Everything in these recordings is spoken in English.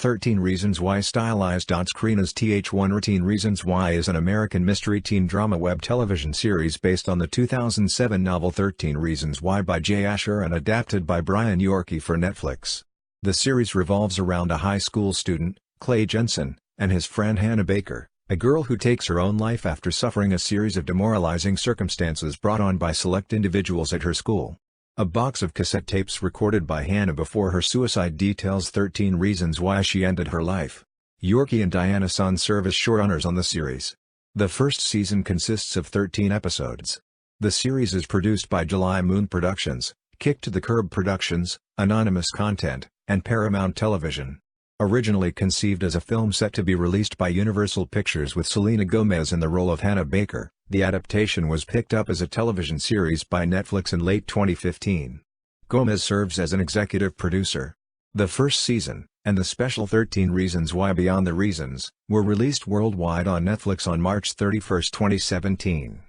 13 Reasons Why stylized on-screen as Th1. 13 Reasons Why is an American mystery teen drama web television series based on the 2007 novel 13 Reasons Why by Jay Asher and adapted by Brian Yorkey for Netflix. The series revolves around a high school student, Clay Jensen, and his friend Hannah Baker, a girl who takes her own life after suffering a series of demoralizing circumstances brought on by select individuals at her school. A box of cassette tapes recorded by Hannah before her suicide details 13 reasons why she ended her life. Yorkey and Diana Son serve as showrunners on the series. The first season consists of 13 episodes. The series is produced by July Moon Productions, Kick to the Curb Productions, Anonymous Content, and Paramount Television. Originally conceived as a film set to be released by Universal Pictures with Selena Gomez in the role of Hannah Baker, the adaptation was picked up as a television series by Netflix in late 2015. Gomez serves as an executive producer. The first season, and the special 13 Reasons Why Beyond the Reasons, were released worldwide on Netflix on March 31, 2017.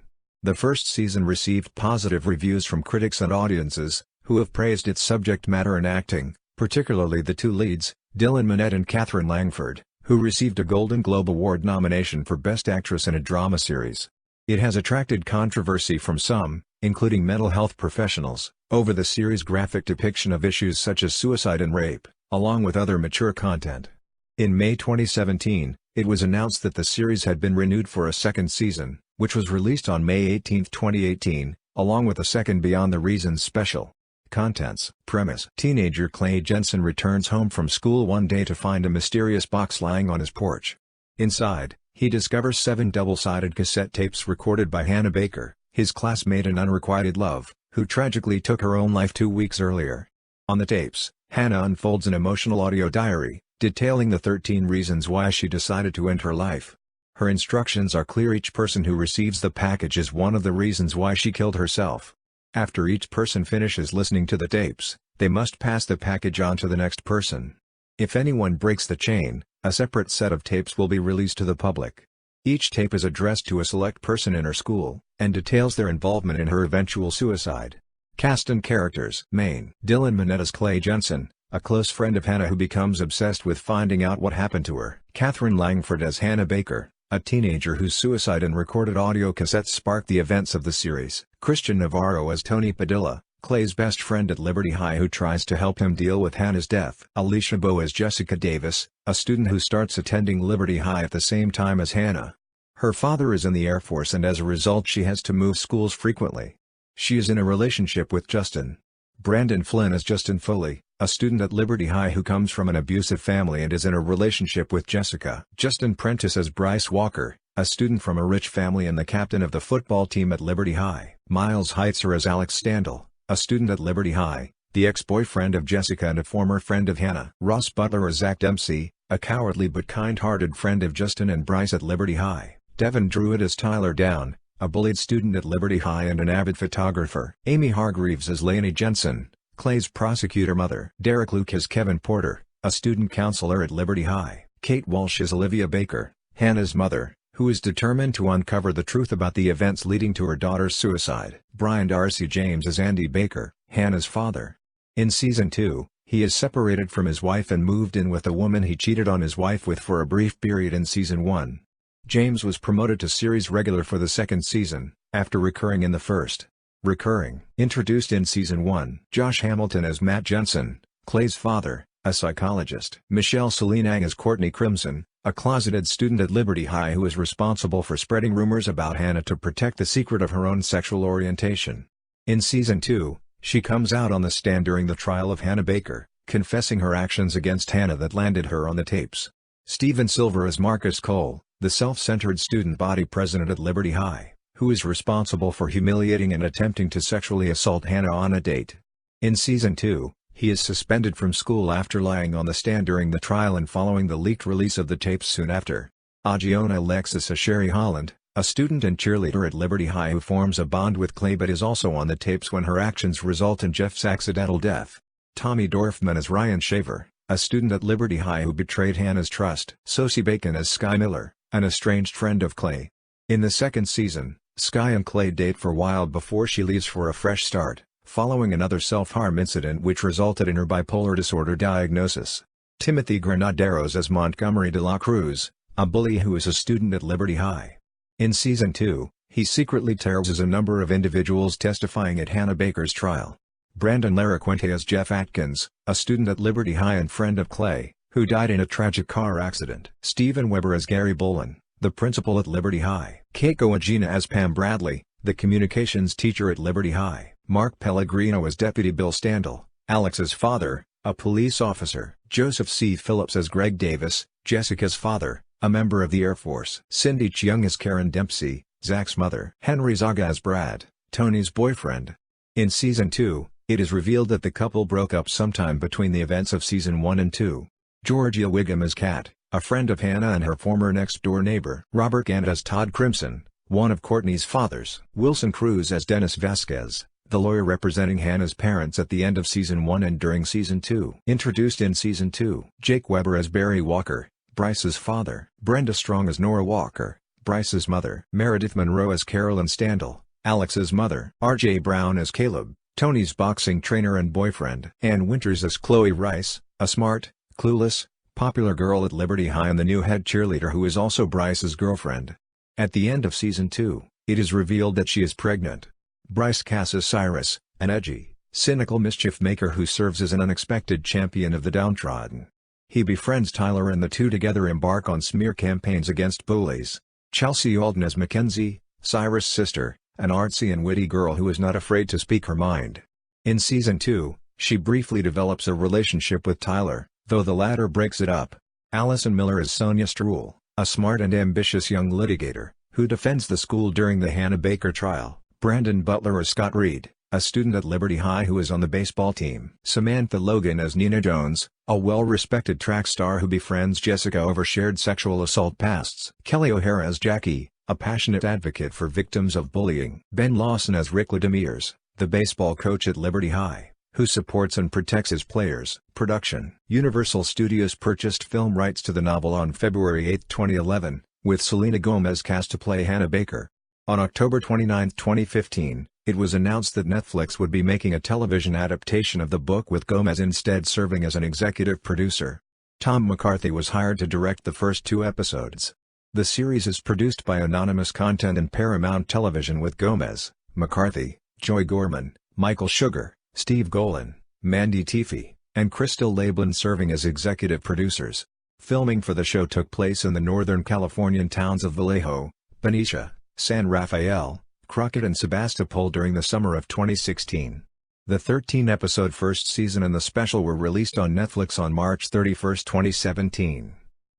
The first season received positive reviews from critics and audiences, who have praised its subject matter and acting, particularly the two leads, Dylan Minnette and Katherine Langford, who received a Golden Globe Award nomination for Best Actress in a Drama Series. It has attracted controversy from some, including mental health professionals, over the series' graphic depiction of issues such as suicide and rape, along with other mature content. In May 2017, it was announced that the series had been renewed for a second season, which was released on May 18, 2018, along with a second Beyond the Reasons special. Contents. Premise: teenager Clay Jensen returns home from school one day to find a mysterious box lying on his porch. Inside, he discovers 7 double-sided cassette tapes recorded by Hannah Baker, his classmate and unrequited love, who tragically took her own life 2 weeks earlier. On the tapes, Hannah unfolds an emotional audio diary, detailing the 13 reasons why she decided to end her life. Her instructions are clear: each person who receives the package is one of the reasons why she killed herself. After each person finishes listening to the tapes, they must pass the package on to the next person. If anyone breaks the chain, a separate set of tapes will be released to the public. Each tape is addressed to a select person in her school, and details their involvement in her eventual suicide. Cast and characters. Main: Dylan Minnette as Clay Jensen, a close friend of Hannah who becomes obsessed with finding out what happened to her. Katherine Langford as Hannah Baker, a teenager whose suicide and recorded audio cassettes sparked the events of the series. Christian Navarro as Tony Padilla, Clay's best friend at Liberty High who tries to help him deal with Hannah's death. Alicia Bowe as Jessica Davis, a student who starts attending Liberty High at the same time as Hannah. Her father is in the Air Force and as a result she has to move schools frequently. She is in a relationship with Justin. Brandon Flynn as Justin Foley, a student at Liberty High who comes from an abusive family and is in a relationship with Jessica. Justin Prentice as Bryce Walker, a student from a rich family and the captain of the football team at Liberty High. Miles Heitzer as Alex Standel, a student at Liberty High, the ex-boyfriend of Jessica and a former friend of Hannah. Ross Butler as Zach Dempsey, a cowardly but kind-hearted friend of Justin and Bryce at Liberty High. Devin Druitt as Tyler Down, a bullied student at Liberty High and an avid photographer. Amy Hargreaves as Lainey Jensen, Clay's prosecutor mother. Derek Luke as Kevin Porter, a student counselor at Liberty High. Kate Walsh as Olivia Baker, Hannah's mother, who is determined to uncover the truth about the events leading to her daughter's suicide. Brian Darcy James as Andy Baker, Hannah's father. In Season 2, he is separated from his wife and moved in with a woman he cheated on his wife with for a brief period in Season 1. James was promoted to series regular for the second season, after recurring in the first. Introduced in Season 1. Josh Hamilton as Matt Jensen, Clay's father, a psychologist. Michelle Selenang as Courtney Crimson, a closeted student at Liberty High who is responsible for spreading rumors about Hannah to protect the secret of her own sexual orientation. In Season 2, she comes out on the stand during the trial of Hannah Baker, confessing her actions against Hannah that landed her on the tapes. Steven Silver as Marcus Cole, the self-centered student body president at Liberty High, who is responsible for humiliating and attempting to sexually assault Hannah on a date. In Season 2, he is suspended from school after lying on the stand during the trial and following the leaked release of the tapes soon after. Agiona Alexis as Sherry Holland, a student and cheerleader at Liberty High who forms a bond with Clay but is also on the tapes when her actions result in Jeff's accidental death. Tommy Dorfman as Ryan Shaver, a student at Liberty High who betrayed Hannah's trust. Sosie Bacon as Sky Miller, an estranged friend of Clay. In the second season, Sky and Clay date for a while before she leaves for a fresh start, following another self-harm incident which resulted in her bipolar disorder diagnosis. Timothy Granaderos as Montgomery de la Cruz, a bully who is a student at Liberty High. In Season 2, he secretly terrorizes a number of individuals testifying at Hannah Baker's trial. Brandon Laraquente as Jeff Atkins, a student at Liberty High and friend of Clay, who died in a tragic car accident. Stephen Weber as Gary Bolin, the principal at Liberty High. Keiko Agina as Pam Bradley, the communications teacher at Liberty High. Mark Pellegrino as Deputy Bill Standal, Alex's father, a police officer. Joseph C. Phillips as Greg Davis, Jessica's father, a member of the Air Force. Cindy Cheung as Karen Dempsey, Zach's mother. Henry Zaga as Brad, Tony's boyfriend. In Season 2, it is revealed that the couple broke up sometime between the events of Season 1 and 2. Georgia Wiggum as Kat, a friend of Hannah and her former next-door neighbor. Robert Gannett as Todd Crimson, one of Courtney's fathers. Wilson Cruz as Dennis Vasquez, the lawyer representing Hannah's parents at the end of Season 1 and during Season 2. Introduced in Season 2. Jake Weber as Barry Walker, Bryce's father. Brenda Strong as Nora Walker, Bryce's mother. Meredith Monroe as Carolyn Standal, Alex's mother. R.J. Brown as Caleb, Tony's boxing trainer and boyfriend. Ann Winters as Chloe Rice, a smart, clueless, popular girl at Liberty High and the new head cheerleader who is also Bryce's girlfriend. At the end of Season 2, it is revealed that she is pregnant. Bryce casts as Cyrus, an edgy, cynical mischief maker who serves as an unexpected champion of the downtrodden. He befriends Tyler and the two together embark on smear campaigns against bullies. Chelsea Alden as Mackenzie, Cyrus' sister, an artsy and witty girl who is not afraid to speak her mind. In Season 2, she briefly develops a relationship with Tyler, though the latter breaks it up. Allison Miller as Sonia Struhl, a smart and ambitious young litigator, who defends the school during the Hannah Baker trial. Brandon Butler as Scott Reed, a student at Liberty High who is on the baseball team. Samantha Logan as Nina Jones, a well-respected track star who befriends Jessica over shared sexual assault pasts. Kelly O'Hara as Jackie, a passionate advocate for victims of bullying. Ben Lawson as Rick Ledemiers, the baseball coach at Liberty High, who supports and protects his players. Production. Universal Studios purchased film rights to the novel on February 8, 2011, with Selena Gomez cast to play Hannah Baker. On October 29, 2015, it was announced that Netflix would be making a television adaptation of the book with Gomez instead serving as an executive producer. Tom McCarthy was hired to direct the first 2 episodes. The series is produced by Anonymous Content and Paramount Television with Gomez, McCarthy, Joy Gorman, Michael Sugar, Steve Golan, Mandy Teefey, and Crystal Lablin serving as executive producers. Filming for the show took place in the northern Californian towns of Vallejo, Benicia, San Rafael, Crockett and Sebastopol during the summer of 2016. The 13-episode first season and the special were released on Netflix on March 31, 2017.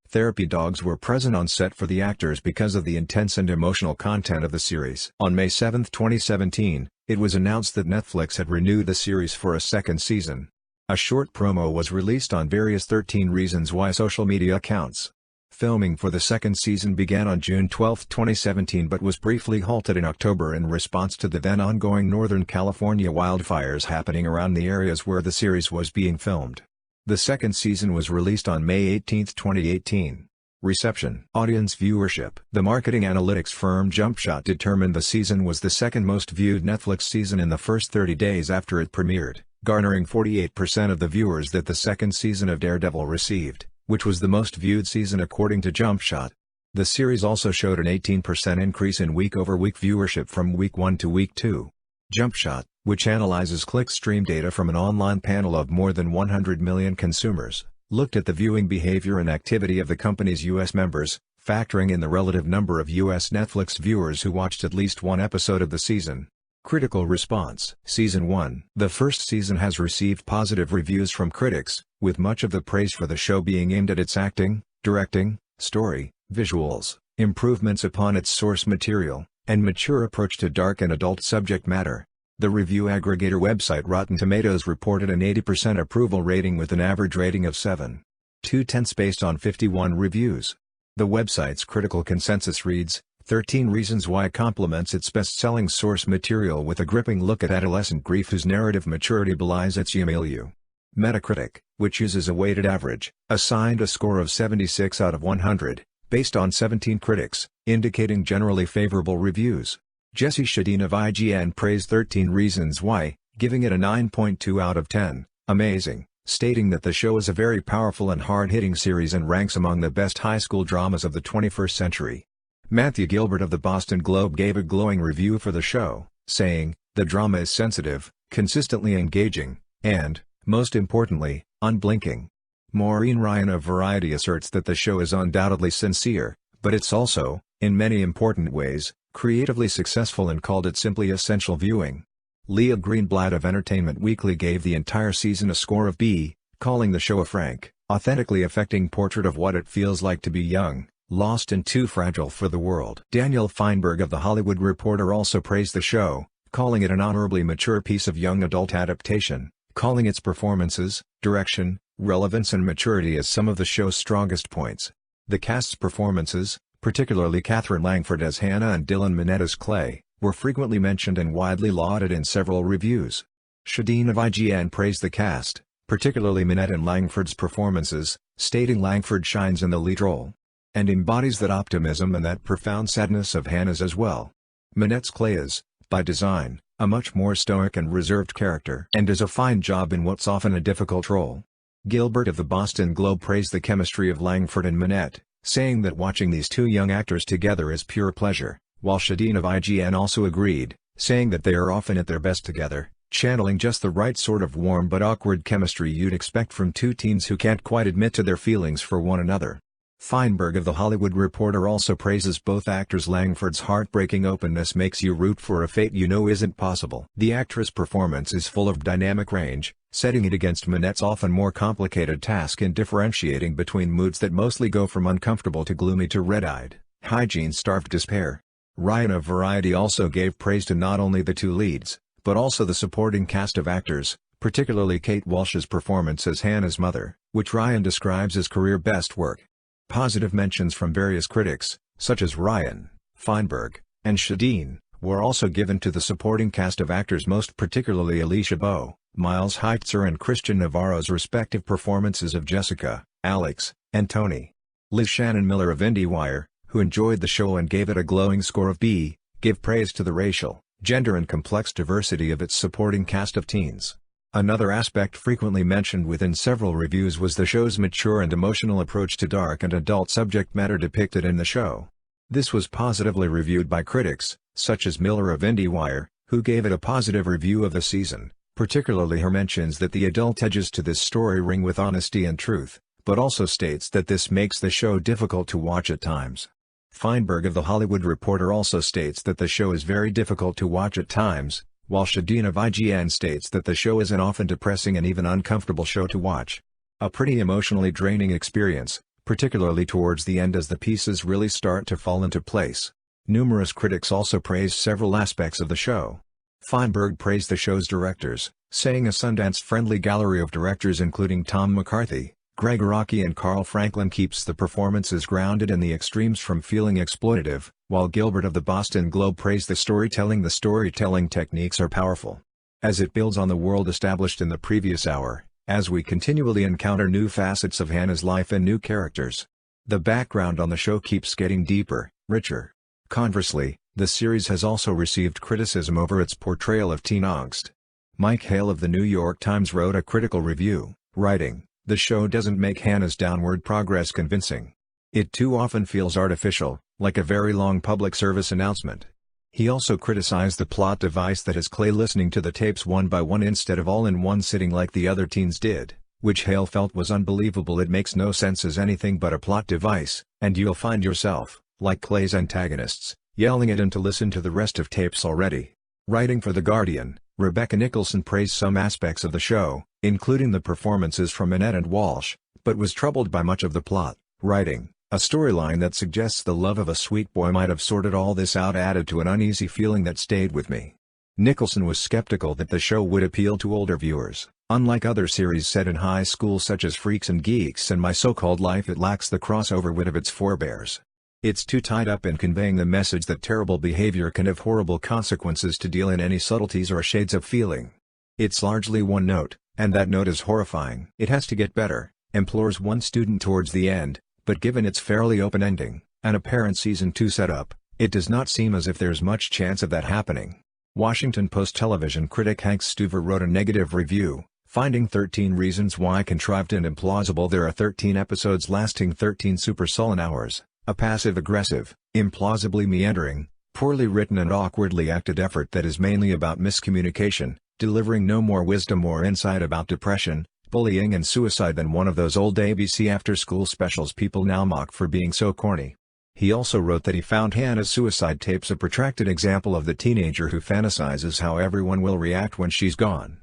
Therapy dogs were present on set for the actors because of the intense and emotional content of the series. On May 7, 2017, it was announced that Netflix had renewed the series for a second season. A short promo was released on various 13 Reasons Why social media accounts. Filming for the second season began on June 12, 2017 but was briefly halted in October in response to the then ongoing Northern California wildfires happening around the areas where the series was being filmed. The second season was released on May 18, 2018. Reception. Audience viewership. The marketing analytics firm JumpShot determined the season was the second most viewed Netflix season in the first 30 days after it premiered, garnering 48% of the viewers that the second season of Daredevil received, which was the most viewed season according to JumpShot. The series also showed an 18% increase in week-over-week viewership from week 1 to week 2. JumpShot, which analyzes click-stream data from an online panel of more than 100 million consumers, looked at the viewing behavior and activity of the company's U.S. members, factoring in the relative number of U.S. Netflix viewers who watched at least one episode of the season. Critical response. Season 1. The first season has received positive reviews from critics, with much of the praise for the show being aimed at its acting, directing, story, visuals, improvements upon its source material, and mature approach to dark and adult subject matter. The review aggregator website Rotten Tomatoes reported an 80% approval rating with an average rating of 7.2 based on 51 reviews. The website's critical consensus reads, 13 Reasons Why complements its best-selling source material with a gripping look at adolescent grief whose narrative maturity belies its milieu. Metacritic, which uses a weighted average, assigned a score of 76 out of 100, based on 17 critics, indicating generally favorable reviews. Jesse Shadeen of IGN praised 13 Reasons Why, giving it a 9.2 out of 10, amazing, stating that the show is a very powerful and hard-hitting series and ranks among the best high school dramas of the 21st century. Matthew Gilbert of the Boston Globe gave a glowing review for the show, saying, "The drama is sensitive, consistently engaging, and, most importantly, unblinking." Maureen Ryan of Variety asserts that the show is undoubtedly sincere, but it's also, in many important ways, creatively successful and called it simply essential viewing. Leah Greenblatt of Entertainment Weekly gave the entire season a score of B, calling the show a frank, authentically affecting portrait of what it feels like to be young, lost and too fragile for the world. Daniel Feinberg of The Hollywood Reporter also praised the show, calling it an honorably mature piece of young adult adaptation, calling its performances, direction, relevance and maturity as some of the show's strongest points. The cast's performances, particularly Catherine Langford as Hannah and Dylan Minnette as Clay, were frequently mentioned and widely lauded in several reviews. Shadeen of IGN praised the cast, particularly Minnette and Langford's performances, stating Langford shines in the lead role and embodies that optimism and that profound sadness of Hannah's as well. Minnette's Clay is, by design, a much more stoic and reserved character and does a fine job in what's often a difficult role. Gilbert of the Boston Globe praised the chemistry of Langford and Minnette, saying that watching these two young actors together is pure pleasure, while Shadeen of IGN also agreed, saying that they are often at their best together, channeling just the right sort of warm but awkward chemistry you'd expect from two teens who can't quite admit to their feelings for one another. Feinberg of The Hollywood Reporter also praises both actors. Langford's heartbreaking openness makes you root for a fate you know isn't possible. The actress' performance is full of dynamic range, setting it against Minnette's often more complicated task in differentiating between moods that mostly go from uncomfortable to gloomy to red-eyed, hygiene-starved despair. Ryan of Variety also gave praise to not only the two leads, but also the supporting cast of actors, particularly Kate Walsh's performance as Hannah's mother, which Ryan describes as career best work. Positive mentions from various critics, such as Ryan, Feinberg, and Shadeen, were also given to the supporting cast of actors, most particularly Alicia Bowe, Miles Heitzer and Christian Navarro's respective performances of Jessica, Alex, and Tony. Liz Shannon Miller of IndieWire, who enjoyed the show and gave it a glowing score of B, gave praise to the racial, gender and complex diversity of its supporting cast of teens. Another aspect frequently mentioned within several reviews was the show's mature and emotional approach to dark and adult subject matter depicted in the show. This was positively reviewed by critics, such as Miller of IndieWire, who gave it a positive review of the season, particularly her mentions that the adult edges to this story ring with honesty and truth, but also states that this makes the show difficult to watch at times. Feinberg of The Hollywood Reporter also states that the show is very difficult to watch at times, while Shadeen of IGN states that the show is an often depressing and even uncomfortable show to watch. A pretty emotionally draining experience, particularly towards the end as the pieces really start to fall into place. Numerous critics also praised several aspects of the show. Feinberg praised the show's directors, saying a Sundance-friendly gallery of directors including Tom McCarthy, Greg Araki and Carl Franklin keeps the performances grounded and the extremes from feeling exploitative, while Gilbert of the Boston Globe praised the storytelling. The storytelling techniques are powerful, as it builds on the world established in the previous hour, as we continually encounter new facets of Hannah's life and new characters. The background on the show keeps getting deeper, richer. Conversely, the series has also received criticism over its portrayal of teen angst. Mike Hale of The New York Times wrote a critical review, writing, "The show doesn't make Hannah's downward progress convincing. It too often feels artificial, like a very long public service announcement." He also criticized the plot device that has Clay listening to the tapes one by one instead of all in one sitting like the other teens did, which Hale felt was unbelievable. It makes no sense as anything but a plot device, and you'll find yourself, like Clay's antagonists, yelling at him to listen to the rest of tapes already. Writing for The Guardian, Rebecca Nicholson praised some aspects of the show, including the performances from Minnette and Walsh, but was troubled by much of the plot, writing, "A storyline that suggests the love of a sweet boy might have sorted all this out added to an uneasy feeling that stayed with me." Nicholson was skeptical that the show would appeal to older viewers. Unlike other series set in high school such as Freaks and Geeks and My So-Called Life, it lacks the crossover wit of its forebears. It's too tied up in conveying the message that terrible behavior can have horrible consequences to deal in any subtleties or shades of feeling. It's largely one note, and that note is horrifying. It has to get better, implores one student towards the end, but given its fairly open ending, and apparent Season 2 setup, it does not seem as if there's much chance of that happening. Washington Post television critic Hank Stuver wrote a negative review, Finding 13 Reasons Why contrived and implausible. There are 13 episodes lasting 13 supersolid hours, a passive-aggressive, implausibly meandering, poorly written and awkwardly acted effort that is mainly about miscommunication, delivering no more wisdom or insight about depression, bullying and suicide than one of those old ABC after-school specials people now mock for being so corny. He also wrote that he found Hannah's suicide tapes a protracted example of the teenager who fantasizes how everyone will react when she's gone.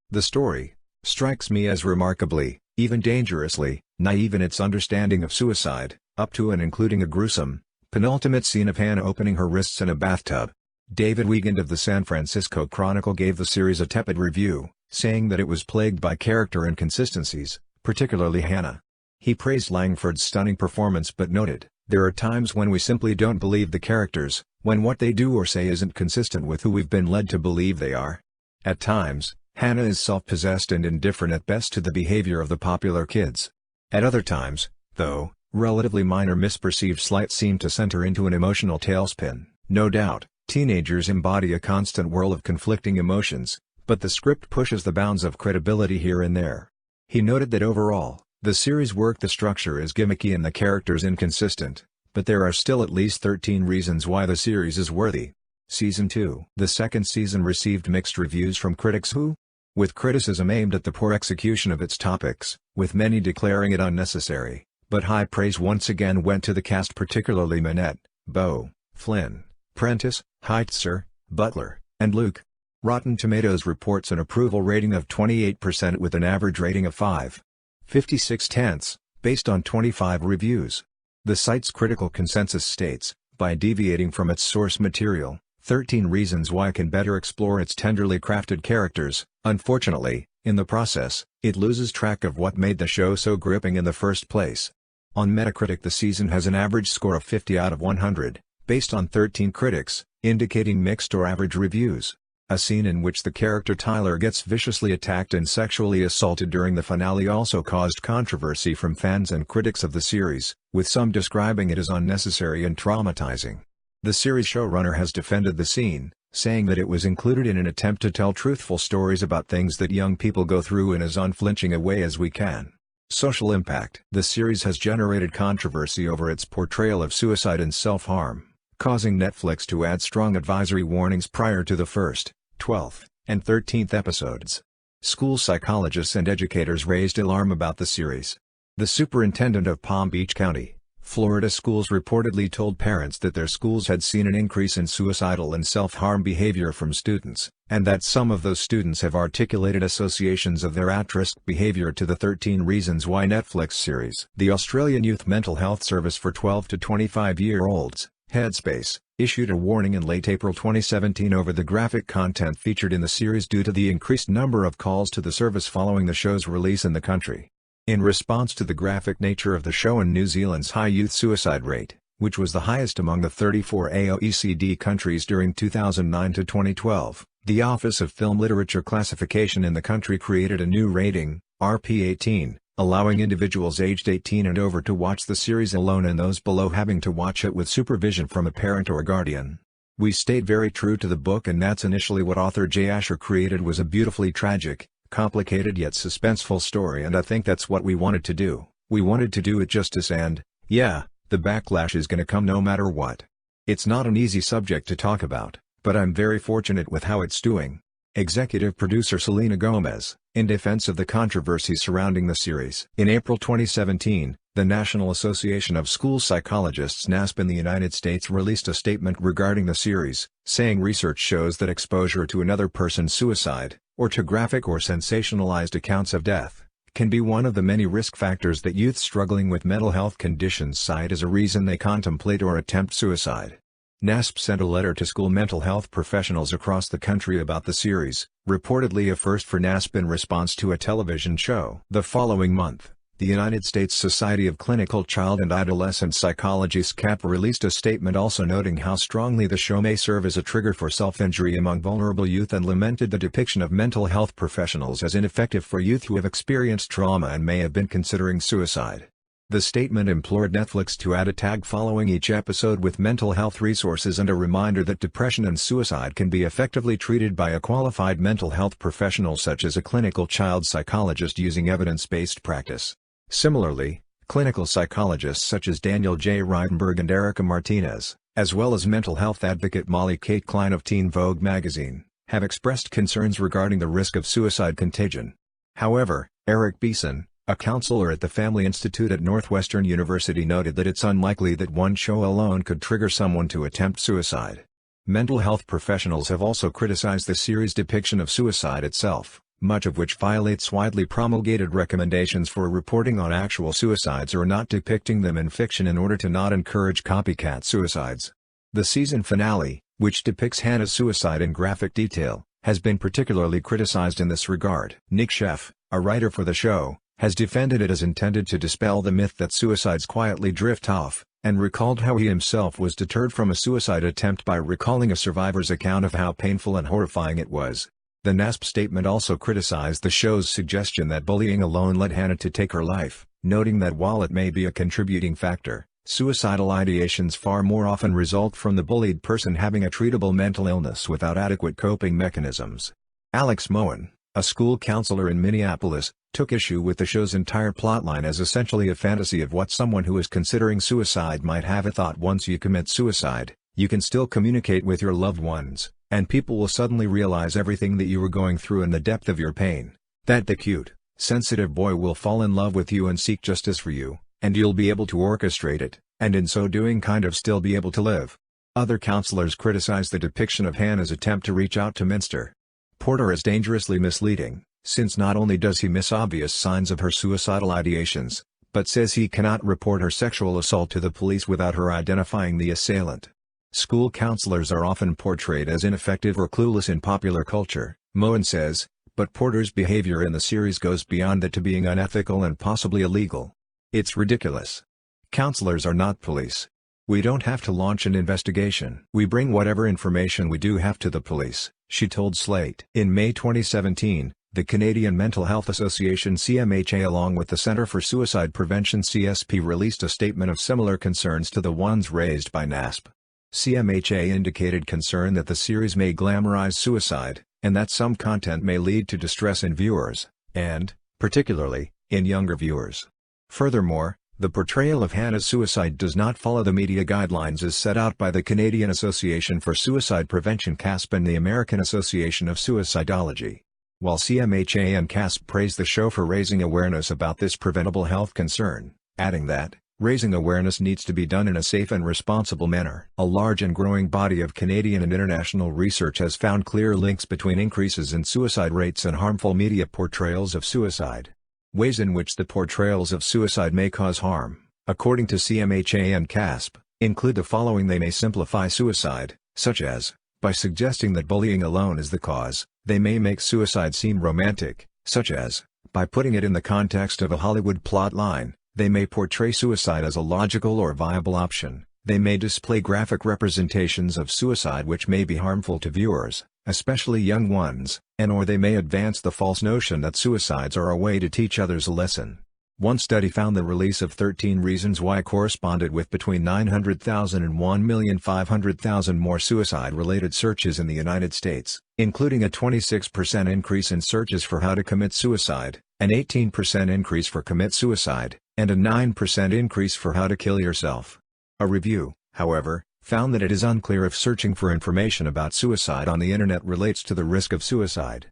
The story strikes me as remarkably, even dangerously, naive in its understanding of suicide, up to and including a gruesome, penultimate scene of Hannah opening her wrists in a bathtub. David Wiegand of the San Francisco Chronicle gave the series a tepid review, saying that it was plagued by character inconsistencies, particularly Hannah. He praised Langford's stunning performance but noted, "There are times when we simply don't believe the characters, when what they do or say isn't consistent with who we've been led to believe they are." At times, Hannah is self-possessed and indifferent at best to the behavior of the popular kids. At other times, though, relatively minor misperceived slights seem to send her into an emotional tailspin. No doubt, teenagers embody a constant whirl of conflicting emotions, but the script pushes the bounds of credibility here and there. He noted that overall, the series worked. The structure is gimmicky and the characters inconsistent, but there are still at least 13 reasons why the series is worthy. Season 2. The second season received mixed reviews from critics who, with criticism aimed at the poor execution of its topics, with many declaring it unnecessary, but high praise once again went to the cast, particularly Minette, Beau, Flynn, Prentice, Heitzer, Butler, and Luke. Rotten Tomatoes reports an approval rating of 28% with an average rating of 5.56, based on 25 reviews. The site's critical consensus states, by deviating from its source material, 13 Reasons Why can better explore its tenderly crafted characters. Unfortunately, in the process, it loses track of what made the show so gripping in the first place. On Metacritic, the season has an average score of 50 out of 100, based on 13 critics, indicating mixed or average reviews. A scene in which the character Tyler gets viciously attacked and sexually assaulted during the finale also caused controversy from fans and critics of the series, with some describing it as unnecessary and traumatizing. The series showrunner has defended the scene, saying that it was included in an attempt to tell truthful stories about things that young people go through in as unflinching a way as we can. Social impact. The series has generated controversy over its portrayal of suicide and self-harm, causing Netflix to add strong advisory warnings prior to the first, 12th, and 13th episodes. School psychologists and educators raised alarm about the series. The superintendent of Palm Beach County, Florida schools reportedly told parents that their schools had seen an increase in suicidal and self-harm behavior from students, and that some of those students have articulated associations of their at-risk behavior to the 13 Reasons Why Netflix series. The Australian Youth Mental Health Service for 12 to 25-year-olds, Headspace, issued a warning in late April 2017 over the graphic content featured in the series due to the increased number of calls to the service following the show's release in the country. In response to the graphic nature of the show and New Zealand's high youth suicide rate, which was the highest among the 34 OECD countries during 2009 to 2012, the Office of Film Literature Classification in the country created a new rating, RP18, allowing individuals aged 18 and over to watch the series alone and those below having to watch it with supervision from a parent or guardian. We stayed very true to the book, and that's initially what author Jay Asher created, was a beautifully tragic, complicated yet suspenseful story, and I think that's what we wanted to do. We wanted to do it justice, and, yeah, the backlash is gonna come no matter what. It's not an easy subject to talk about, but I'm very fortunate with how it's doing. Executive producer Selena Gomez, in defense of the controversy surrounding the series. In April 2017, the National Association of School Psychologists (NASP) in the United States released a statement regarding the series, saying research shows that exposure to another person's suicide, or to graphic or sensationalized accounts of death, can be one of the many risk factors that youth struggling with mental health conditions cite as a reason they contemplate or attempt suicide. NASP sent a letter to school mental health professionals across the country about the series, reportedly a first for NASP in response to a television show. The following month, the United States Society of Clinical Child and Adolescent Psychology (SCAP) released a statement also noting how strongly the show may serve as a trigger for self-injury among vulnerable youth, and lamented the depiction of mental health professionals as ineffective for youth who have experienced trauma and may have been considering suicide. The statement implored Netflix to add a tag following each episode with mental health resources and a reminder that depression and suicide can be effectively treated by a qualified mental health professional such as a clinical child psychologist using evidence-based practice. Similarly, clinical psychologists such as Daniel J. Reidenberg and Erica Martinez, as well as mental health advocate Molly Kate Klein of Teen Vogue magazine, have expressed concerns regarding the risk of suicide contagion. However, Eric Beeson, a counselor at the Family Institute at Northwestern University, noted that it's unlikely that one show alone could trigger someone to attempt suicide. Mental health professionals have also criticized the series' depiction of suicide itself, much of which violates widely promulgated recommendations for reporting on actual suicides or not depicting them in fiction in order to not encourage copycat suicides. The season finale, which depicts Hannah's suicide in graphic detail, has been particularly criticized in this regard. Nick Sheff, a writer for the show, has defended it as intended to dispel the myth that suicides quietly drift off, and recalled how he himself was deterred from a suicide attempt by recalling a survivor's account of how painful and horrifying it was. The NASP statement also criticized the show's suggestion that bullying alone led Hannah to take her life, noting that while it may be a contributing factor, suicidal ideations far more often result from the bullied person having a treatable mental illness without adequate coping mechanisms. Alex Moen, a school counselor in Minneapolis, took issue with the show's entire plotline as essentially a fantasy of what someone who is considering suicide might have. A thought: once you commit suicide, you can still communicate with your loved ones, and people will suddenly realize everything that you were going through and the depth of your pain. That the cute, sensitive boy will fall in love with you and seek justice for you, and you'll be able to orchestrate it, and in so doing kind of still be able to live. Other counselors criticized the depiction of Hannah's attempt to reach out to Minster Porter as dangerously misleading, since not only does he miss obvious signs of her suicidal ideations, but says he cannot report her sexual assault to the police without her identifying the assailant. School counselors are often portrayed as ineffective or clueless in popular culture, Moen says, but Porter's behavior in the series goes beyond that to being unethical and possibly illegal. It's ridiculous. Counselors are not police. We don't have to launch an investigation. We bring whatever information we do have to the police, she told Slate. In May 2017, the Canadian Mental Health Association (CMHA) along with the Centre for Suicide Prevention (CSP) released a statement of similar concerns to the ones raised by NASP. CMHA indicated concern that the series may glamorize suicide, and that some content may lead to distress in viewers, and, particularly, in younger viewers. Furthermore, the portrayal of Hannah's suicide does not follow the media guidelines as set out by the Canadian Association for Suicide Prevention (CASP) and the American Association of Suicidology. While CMHA and CASP praise the show for raising awareness about this preventable health concern, adding that, raising awareness needs to be done in a safe and responsible manner. A large and growing body of Canadian and international research has found clear links between increases in suicide rates and harmful media portrayals of suicide. Ways in which the portrayals of suicide may cause harm, according to CMHA and CASP, include the following. They may simplify suicide, such as, by suggesting that bullying alone is the cause. They may make suicide seem romantic, such as, by putting it in the context of a Hollywood plotline. They may portray suicide as a logical or viable option. They may display graphic representations of suicide which may be harmful to viewers, especially young ones, and/or they may advance the false notion that suicides are a way to teach others a lesson. One study found the release of 13 Reasons Why corresponded with between 900,000 and 1,500,000 more suicide-related searches in the United States, including a 26% increase in searches for how to commit suicide, an 18% increase for commit suicide, and a 9% increase for how to kill yourself. A review, however, found that it is unclear if searching for information about suicide on the internet relates to the risk of suicide.